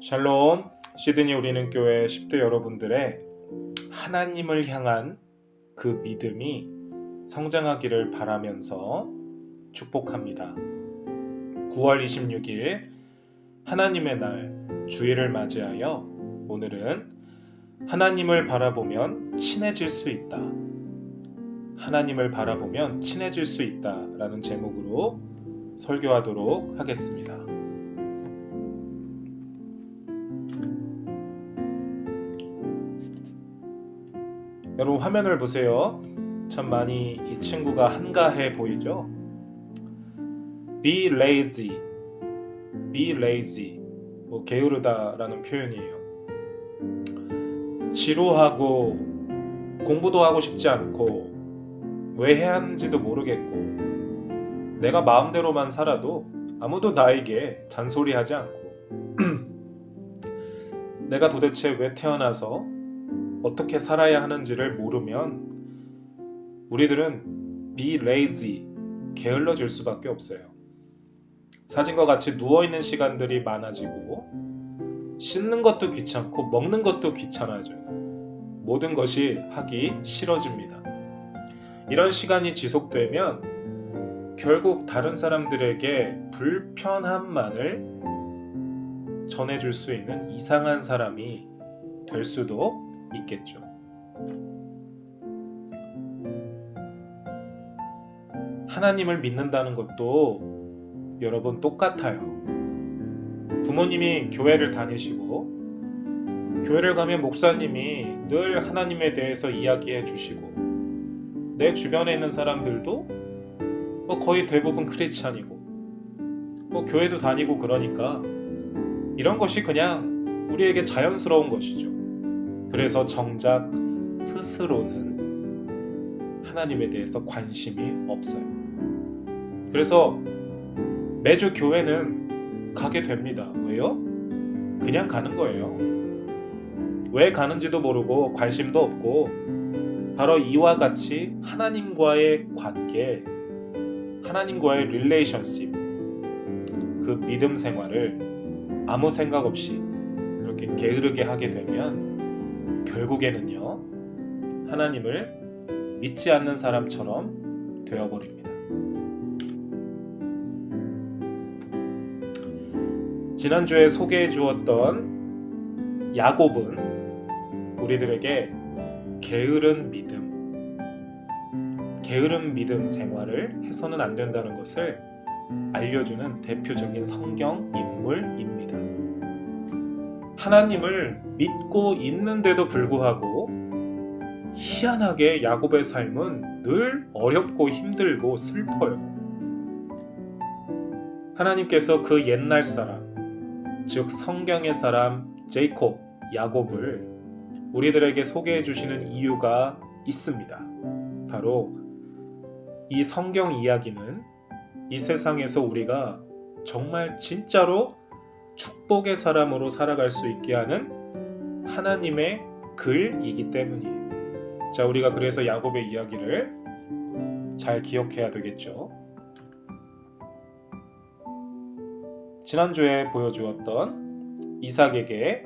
샬롬, 시드니 우리는 교회 10대 여러분들의 하나님을 향한 그 믿음이 성장하기를 바라면서 축복합니다. 9월 26일 하나님의 날 주일을 맞이하여 오늘은 하나님을 바라보면 친해질 수 있다. 하나님을 바라보면 친해질 수 있다 라는 제목으로 설교하도록 하겠습니다. 여러분 화면을 보세요. 참 많이 이 친구가 한가해 보이죠? Be lazy, be lazy. 게으르다 라는 표현이에요. 지루하고 공부도 하고 싶지 않고 왜 해야 하는지도 모르겠고 내가 마음대로만 살아도 아무도 나에게 잔소리하지 않고 내가 도대체 왜 태어나서 어떻게 살아야 하는지를 모르면 우리들은 be lazy, 게을러질 수밖에 없어요. 사진과 같이 누워있는 시간들이 많아지고 씻는 것도 귀찮고 먹는 것도 귀찮아져요. 모든 것이 하기 싫어집니다. 이런 시간이 지속되면 결국 다른 사람들에게 불편함만을 전해줄 수 있는 이상한 사람이 될 수도 있겠죠. 하나님을 믿는다는 것도 여러분 똑같아요. 부모님이 교회를 다니시고 교회를 가면 목사님이 늘 하나님에 대해서 이야기해 주시고 내 주변에 있는 사람들도 거의 대부분 크리스찬이고 교회도 다니고 그러니까 이런 것이 그냥 우리에게 자연스러운 것이죠. 그래서 정작 스스로는 하나님에 대해서 관심이 없어요. 그래서 매주 교회는 가게 됩니다. 왜요? 그냥 가는 거예요. 왜 가는지도 모르고 관심도 없고 바로 이와 같이 하나님과의 관계, 하나님과의 릴레이션십, 그 믿음 생활을 아무 생각 없이 그렇게 게으르게 하게 되면 결국에는요, 하나님을 믿지 않는 사람처럼 되어버립니다. 지난주에 소개해 주었던 야곱은 우리들에게 게으른 믿음 생활을 해서는 안 된다는 것을 알려주는 대표적인 성경 인물입니다. 하나님을 믿고 있는데도 불구하고 희한하게 야곱의 삶은 늘 어렵고 힘들고 슬퍼요. 하나님께서 그 옛날 사람, 즉 성경의 사람 제이콥, 야곱을 우리들에게 소개해 주시는 이유가 있습니다. 바로 이 성경 이야기는 이 세상에서 우리가 정말 진짜로 축복의 사람으로 살아갈 수 있게 하는 하나님의 글이기 때문이에요. 자, 우리가 그래서 야곱의 이야기를 잘 기억해야 되겠죠. 지난주에 보여주었던 이삭에게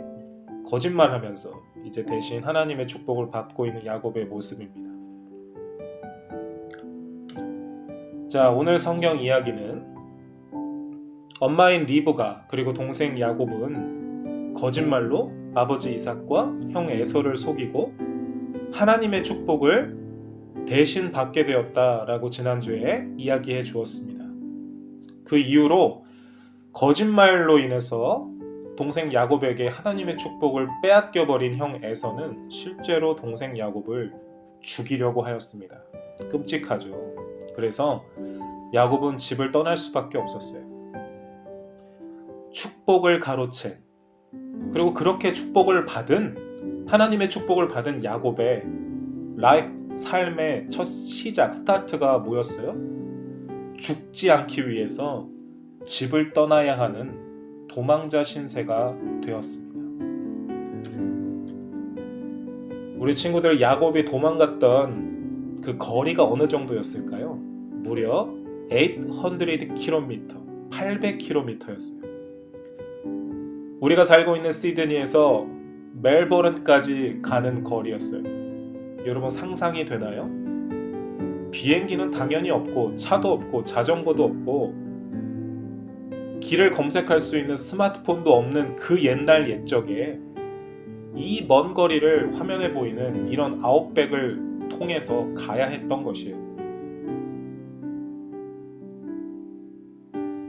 거짓말하면서 이제 대신 하나님의 축복을 받고 있는 야곱의 모습입니다. 자, 오늘 성경 이야기는 엄마인 리브가 그리고 동생 야곱은 거짓말로 아버지 이삭과 형 에서를 속이고 하나님의 축복을 대신 받게 되었다라고 지난주에 이야기해 주었습니다. 그 이후로 거짓말로 인해서 동생 야곱에게 하나님의 축복을 빼앗겨버린 형 에서는 실제로 동생 야곱을 죽이려고 하였습니다. 끔찍하죠. 그래서 야곱은 집을 떠날 수밖에 없었어요. 축복을 가로챈, 그리고 그렇게 축복을 받은, 하나님의 축복을 받은 야곱의 삶의 첫 시작, 스타트가 뭐였어요? 죽지 않기 위해서 집을 떠나야 하는 도망자 신세가 되었습니다. 우리 친구들 야곱이 도망갔던 그 거리가 어느 정도였을까요? 무려 800km, 800km였어요. 우리가 살고 있는 시드니에서 멜버른까지 가는 거리였어요. 여러분 상상이 되나요? 비행기는 당연히 없고 차도 없고 자전거도 없고 길을 검색할 수 있는 스마트폰도 없는 그 옛날 옛적에 이 먼 거리를 화면에 보이는 이런 아웃백을 통해서 가야 했던 것이에요.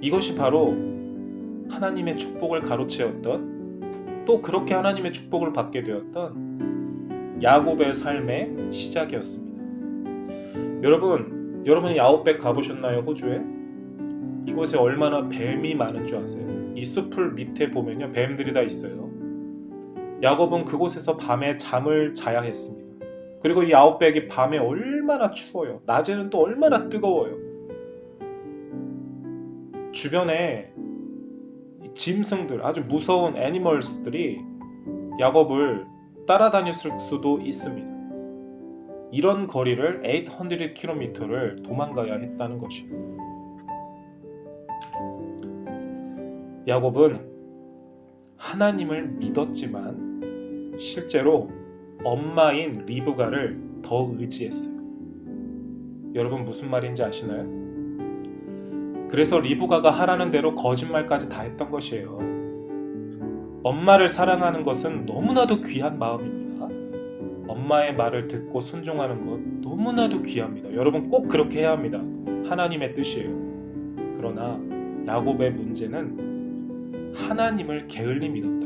이것이 바로 하나님의 축복을 가로채었던, 또 그렇게 하나님의 축복을 받게 되었던 야곱의 삶의 시작이었습니다. 여러분이 아웃백 가보셨나요? 호주에? 이곳에 얼마나 뱀이 많은 줄 아세요? 이 숲풀 밑에 보면요, 뱀들이 다 있어요. 야곱은 그곳에서 밤에 잠을 자야 했습니다. 그리고 이 아웃백이 밤에 얼마나 추워요. 낮에는 또 얼마나 뜨거워요. 주변에 짐승들, 아주 무서운 애니멀스들이 야곱을 따라다닐 수도 있습니다. 이런 거리를 800km를 도망가야 했다는 것입니다. 야곱은 하나님을 믿었지만 실제로 엄마인 리브가를 더 의지했어요. 여러분 무슨 말인지 아시나요? 그래서 리브가가 하라는 대로 거짓말까지 다 했던 것이에요. 엄마를 사랑하는 것은 너무나도 귀한 마음입니다. 엄마의 말을 듣고 순종하는 것 너무나도 귀합니다. 여러분 꼭 그렇게 해야 합니다. 하나님의 뜻이에요. 그러나 야곱의 문제는 하나님을 게을리 믿었다.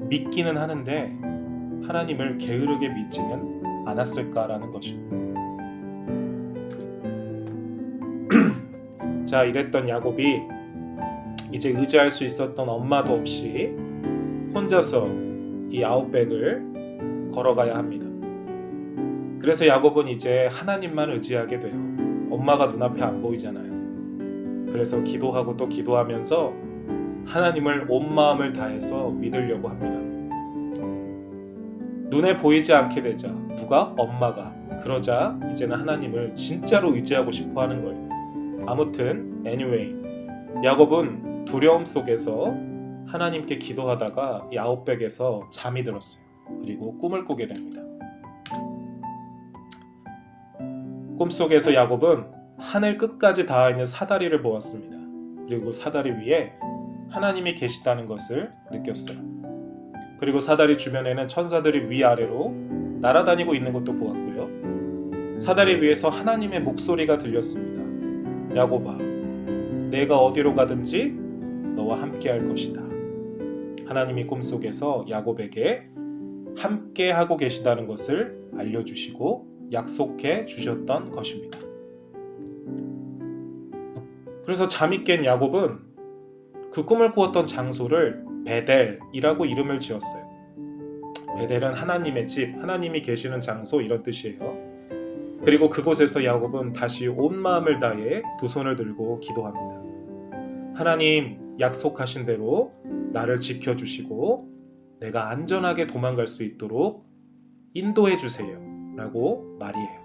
믿기는 하는데 하나님을 게으르게 믿지는 않았을까라는 것입니다. 자, 이랬던 야곱이 이제 의지할 수 있었던 엄마도 없이 혼자서 이 아웃백을 걸어가야 합니다. 그래서 야곱은 이제 하나님만 의지하게 돼요. 엄마가 눈앞에 안 보이잖아요. 그래서 기도하고 또 기도하면서 하나님을 온 마음을 다해서 믿으려고 합니다. 눈에 보이지 않게 되자, 누가? 엄마가. 그러자 이제는 하나님을 진짜로 의지하고 싶어 하는 거예요. 아무튼 anyway, 야곱은 두려움 속에서 하나님께 기도하다가 이 아웃백에서 잠이 들었어요. 그리고 꿈을 꾸게 됩니다. 꿈속에서 야곱은 하늘 끝까지 닿아 있는 사다리를 보았습니다. 그리고 사다리 위에 하나님이 계시다는 것을 느꼈어요. 그리고 사다리 주변에는 천사들이 위아래로 날아다니고 있는 것도 보았고요. 사다리 위에서 하나님의 목소리가 들렸습니다. 야곱아, 내가 어디로 가든지 너와 함께 할 것이다. 하나님이 꿈속에서 야곱에게 함께 하고 계시다는 것을 알려주시고 약속해 주셨던 것입니다. 그래서 잠이 깬 야곱은 그 꿈을 꾸었던 장소를 베델이라고 이름을 지었어요. 베델은 하나님의 집, 하나님이 계시는 장소 이런 뜻이에요. 그리고 그곳에서 야곱은 다시 온 마음을 다해 두 손을 들고 기도합니다. 하나님, 약속하신 대로 나를 지켜주시고 내가 안전하게 도망갈 수 있도록 인도해 주세요 라고 말이에요.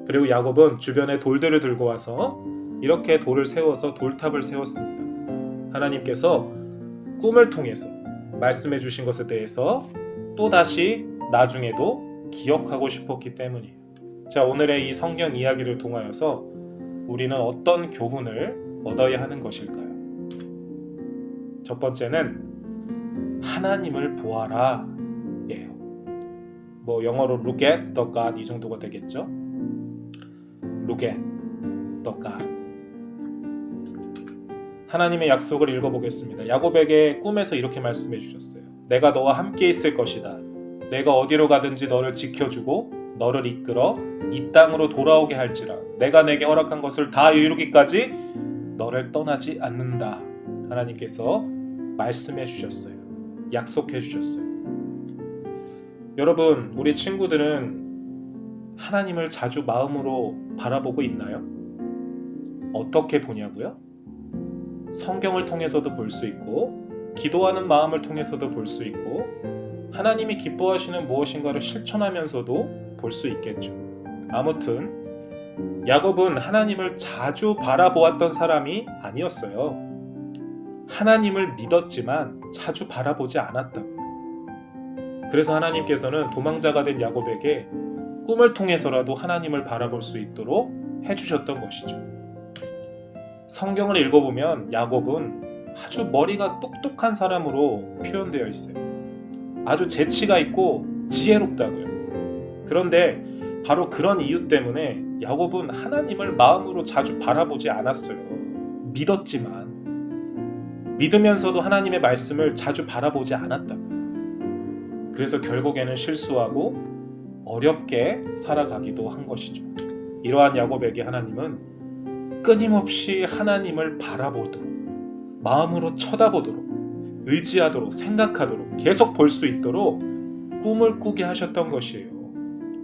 그리고 야곱은 주변에 돌들을 들고 와서 이렇게 돌을 세워서 돌탑을 세웠습니다. 하나님께서 꿈을 통해서 말씀해 주신 것에 대해서 또다시 나중에도 기억하고 싶었기 때문이에요. 자, 오늘의 이 성경 이야기를 통하여서 우리는 어떤 교훈을 얻어야 하는 것일까요? 첫 번째는 하나님을 보아라 예요. 뭐 영어로 look at the God 이 정도가 되겠죠? look at the God. 하나님의 약속을 읽어보겠습니다. 야곱에게 꿈에서 이렇게 말씀해 주셨어요. 내가 너와 함께 있을 것이다. 내가 어디로 가든지 너를 지켜주고 너를 이끌어 이 땅으로 돌아오게 할지라. 내가 내게 허락한 것을 다 이루기까지 너를 떠나지 않는다. 하나님께서 말씀해 주셨어요. 약속해 주셨어요. 여러분, 우리 친구들은 하나님을 자주 마음으로 바라보고 있나요? 어떻게 보냐고요? 성경을 통해서도 볼 수 있고 기도하는 마음을 통해서도 볼 수 있고 하나님이 기뻐하시는 무엇인가를 실천하면서도 볼 수 있겠죠. 아무튼 야곱은 하나님을 자주 바라보았던 사람이 아니었어요. 하나님을 믿었지만 자주 바라보지 않았다. 그래서 하나님께서는 도망자가 된 야곱에게 꿈을 통해서라도 하나님을 바라볼 수 있도록 해주셨던 것이죠. 성경을 읽어보면 야곱은 아주 머리가 똑똑한 사람으로 표현되어 있어요. 아주 재치가 있고 지혜롭다고요. 그런데 바로 그런 이유 때문에 야곱은 하나님을 마음으로 자주 바라보지 않았어요. 믿었지만 믿으면서도 하나님의 말씀을 자주 바라보지 않았다. 그래서 결국에는 실수하고 어렵게 살아가기도 한 것이죠. 이러한 야곱에게 하나님은 끊임없이 하나님을 바라보도록, 마음으로 쳐다보도록, 의지하도록, 생각하도록, 계속 볼 수 있도록 꿈을 꾸게 하셨던 것이에요.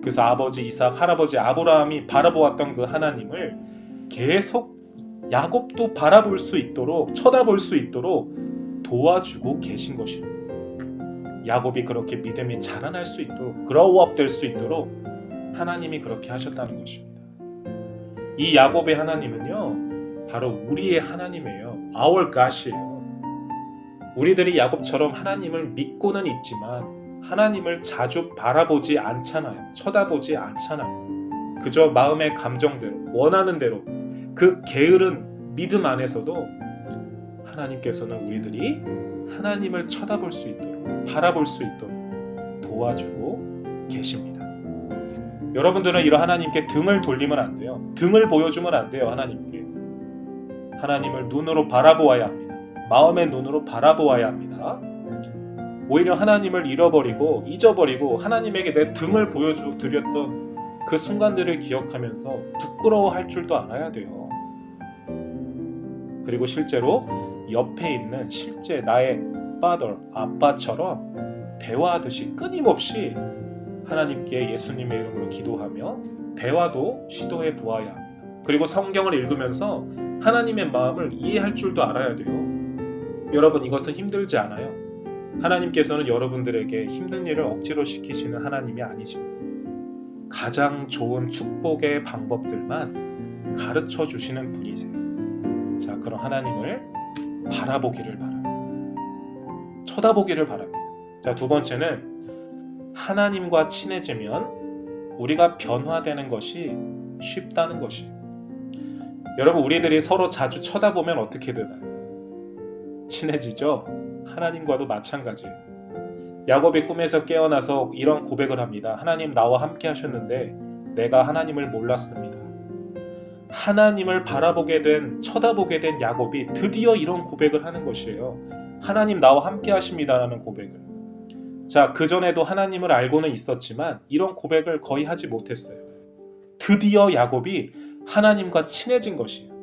그래서 아버지 이삭, 할아버지 아브라함이 바라보았던 그 하나님을 계속 야곱도 바라볼 수 있도록, 쳐다볼 수 있도록 도와주고 계신 것입니다. 야곱이 그렇게 믿음이 자라날 수 있도록, 그로우업 될 수 있도록 하나님이 그렇게 하셨다는 것입니다. 이 야곱의 하나님은요, 바로 우리의 하나님이에요. Our God이에요. 우리들이 야곱처럼 하나님을 믿고는 있지만 하나님을 자주 바라보지 않잖아요. 쳐다보지 않잖아요. 그저 마음의 감정대로, 원하는 대로 그 게으른 믿음 안에서도 하나님께서는 우리들이 하나님을 쳐다볼 수 있도록, 바라볼 수 있도록 도와주고 계십니다. 여러분들은 이런 하나님께 등을 돌리면 안 돼요. 등을 보여주면 안 돼요. 하나님께. 하나님을 눈으로 바라보아야 합니다. 마음의 눈으로 바라보아야 합니다. 오히려 하나님을 잃어버리고 잊어버리고 하나님에게 내 등을 보여드렸던 그 순간들을 기억하면서 부끄러워할 줄도 알아야 돼요. 그리고 실제로 옆에 있는 실제 나의 father, 아빠처럼 대화하듯이 끊임없이 하나님께 예수님의 이름으로 기도하며 대화도 시도해 보아야 합니다. 그리고 성경을 읽으면서 하나님의 마음을 이해할 줄도 알아야 돼요. 여러분, 이것은 힘들지 않아요. 하나님께서는 여러분들에게 힘든 일을 억지로 시키시는 하나님이 아니십니다. 가장 좋은 축복의 방법들만 가르쳐 주시는 분이세요. 자, 그럼 하나님을 바라보기를 바랍니다. 쳐다보기를 바랍니다. 자, 두 번째는 하나님과 친해지면 우리가 변화되는 것이 쉽다는 것이에요. 여러분, 우리들이 서로 자주 쳐다보면 어떻게 되나요? 친해지죠? 하나님과도 마찬가지예요. 야곱이 꿈에서 깨어나서 이런 고백을 합니다. 하나님 나와 함께 하셨는데 내가 하나님을 몰랐습니다. 하나님을 바라보게 된, 쳐다보게 된 야곱이 드디어 이런 고백을 하는 것이에요. 하나님 나와 함께 하십니다라는 고백을. 자, 그전에도 하나님을 알고는 있었지만 이런 고백을 거의 하지 못했어요. 드디어 야곱이 하나님과 친해진 것이에요.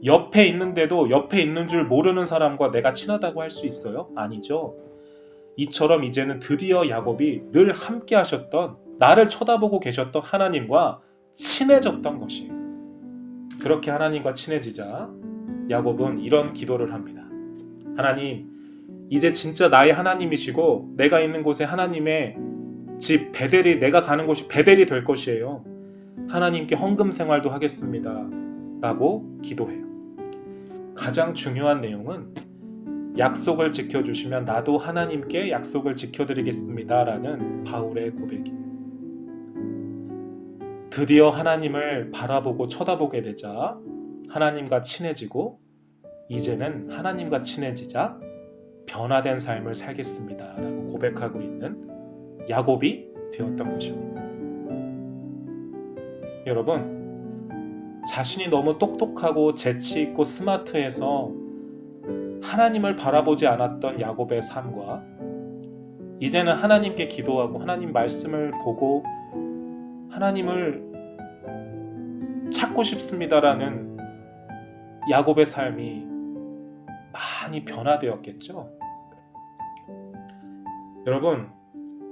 옆에 있는데도 옆에 있는 줄 모르는 사람과 내가 친하다고 할 수 있어요? 아니죠. 이처럼 이제는 드디어 야곱이 늘 함께 하셨던, 나를 쳐다보고 계셨던 하나님과 친해졌던 것이에요. 그렇게 하나님과 친해지자 야곱은 이런 기도를 합니다. 하나님, 이제 진짜 나의 하나님이시고 내가 있는 곳에 하나님의 집 베델이, 내가 가는 곳이 베델이 될 것이에요. 하나님께 헌금 생활도 하겠습니다. 라고 기도해요. 가장 중요한 내용은 약속을 지켜주시면 나도 하나님께 약속을 지켜드리겠습니다. 라는 바울의 고백이에요. 드디어 하나님을 바라보고 쳐다보게 되자 하나님과 친해지고 이제는 하나님과 친해지자 변화된 삶을 살겠습니다. 라고 고백하고 있는 야곱이 되었던 것입니다. 여러분, 자신이 너무 똑똑하고 재치있고 스마트해서 하나님을 바라보지 않았던 야곱의 삶과 이제는 하나님께 기도하고 하나님 말씀을 보고 하나님을 찾고 싶습니다라는 야곱의 삶이 많이 변화되었겠죠. 여러분,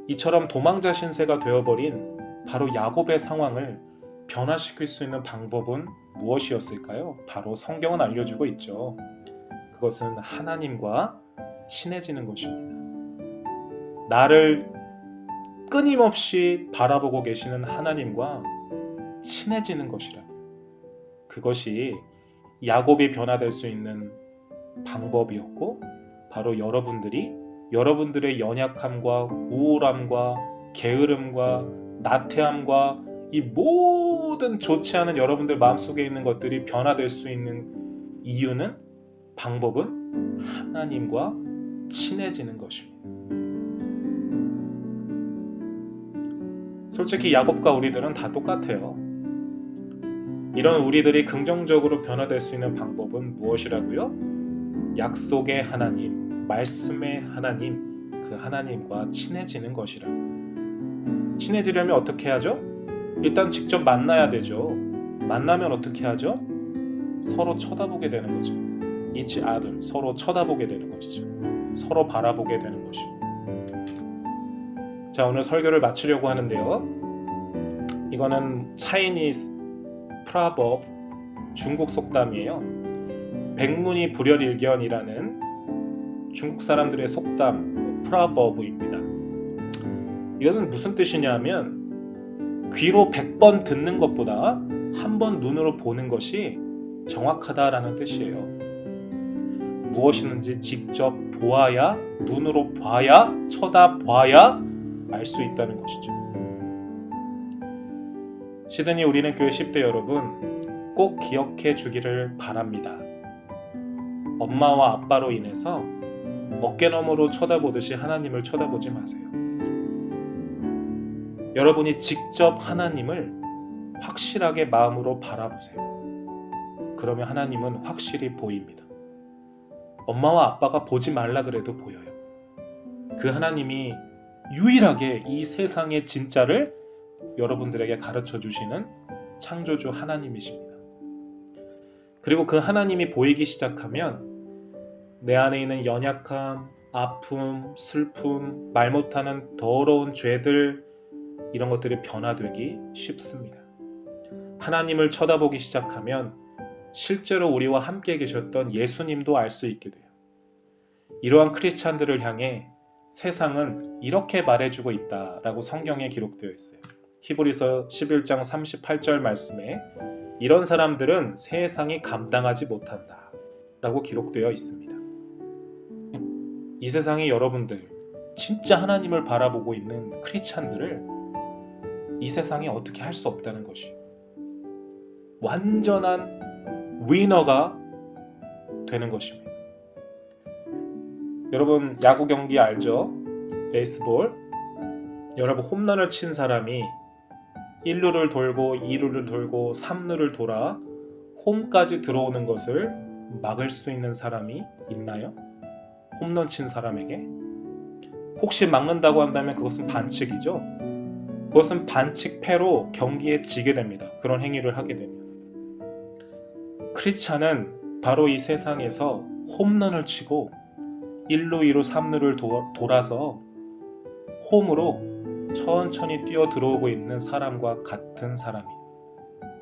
이처럼 도망자 신세가 되어버린 바로 야곱의 상황을 변화시킬 수 있는 방법은 무엇이었을까요? 바로 성경은 알려주고 있죠. 그것은 하나님과 친해지는 것입니다. 나를 끊임없이 바라보고 계시는 하나님과 친해지는 것이라. 그것이 야곱이 변화될 수 있는 방법이었고 바로 여러분들의 연약함과 우울함과 게으름과 나태함과 이 모든 좋지 않은 여러분들 마음속에 있는 것들이 변화될 수 있는 이유는 방법은 하나님과 친해지는 것입니다. 솔직히 야곱과 우리들은 다 똑같아요. 이런 우리들이 긍정적으로 변화될 수 있는 방법은 무엇이라고요? 약속의 하나님, 말씀의 하나님, 그 하나님과 친해지는 것이라고. 친해지려면 어떻게 하죠? 일단 직접 만나야 되죠. 만나면 어떻게 하죠? 서로 쳐다보게 되는 거죠. each other, 서로 쳐다보게 되는 것이죠. 서로 바라보게 되는 것입니다. 자, 오늘 설교를 마치려고 하는데요. 이거는 Chinese proverb, 중국 속담이에요. 백문이 불여일견이라는 중국 사람들의 속담, proverb입니다. 이거는 무슨 뜻이냐면 귀로 100번 듣는 것보다 한 번 눈으로 보는 것이 정확하다라는 뜻이에요. 무엇이든지 직접 보아야, 눈으로 봐야, 쳐다봐야 알 수 있다는 것이죠. 시드니 우리는 교회 10대 여러분, 꼭 기억해 주기를 바랍니다. 엄마와 아빠로 인해서 어깨너머로 쳐다보듯이 하나님을 쳐다보지 마세요. 여러분이 직접 하나님을 확실하게 마음으로 바라보세요. 그러면 하나님은 확실히 보입니다. 엄마와 아빠가 보지 말라 그래도 보여요. 그 하나님이 유일하게 이 세상의 진짜를 여러분들에게 가르쳐 주시는 창조주 하나님이십니다. 그리고 그 하나님이 보이기 시작하면 내 안에 있는 연약함, 아픔, 슬픔, 말 못하는 더러운 죄들, 이런 것들이 변화되기 쉽습니다. 하나님을 쳐다보기 시작하면 실제로 우리와 함께 계셨던 예수님도 알 수 있게 돼요. 이러한 크리스찬들을 향해 세상은 이렇게 말해주고 있다라고 성경에 기록되어 있어요. 히브리서 11장 38절 말씀에 이런 사람들은 세상이 감당하지 못한다 라고 기록되어 있습니다. 이 세상에 여러분들, 진짜 하나님을 바라보고 있는 크리스찬들을 이 세상에 어떻게 할 수 없다는 것이 완전한 위너가 되는 것입니다. 여러분 야구 경기 알죠? 베이스볼. 여러분 홈런을 친 사람이 1루를 돌고 2루를 돌고 3루를 돌아 홈까지 들어오는 것을 막을 수 있는 사람이 있나요? 홈런 친 사람에게? 혹시 막는다고 한다면 그것은 반칙이죠. 그것은 반칙패로 경기에 지게 됩니다. 그런 행위를 하게 되면. 크리스찬은 바로 이 세상에서 홈런을 치고 1루, 2루, 3루를 돌아서 홈으로 천천히 뛰어 들어오고 있는 사람과 같은 사람이에요.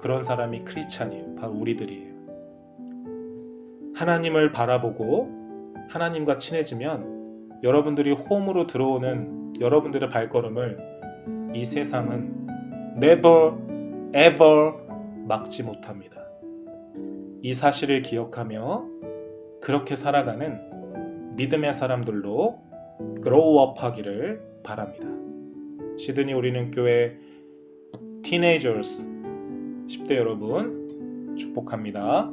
그런 사람이 크리스찬이에요. 바로 우리들이에요. 하나님을 바라보고 하나님과 친해지면 여러분들이 홈으로 들어오는 여러분들의 발걸음을 이 세상은 never, ever 막지 못합니다. 이 사실을 기억하며 그렇게 살아가는 믿음의 사람들로 grow up 하기를 바랍니다. 시드니 우리는 교회 teenagers 10대 여러분 축복합니다.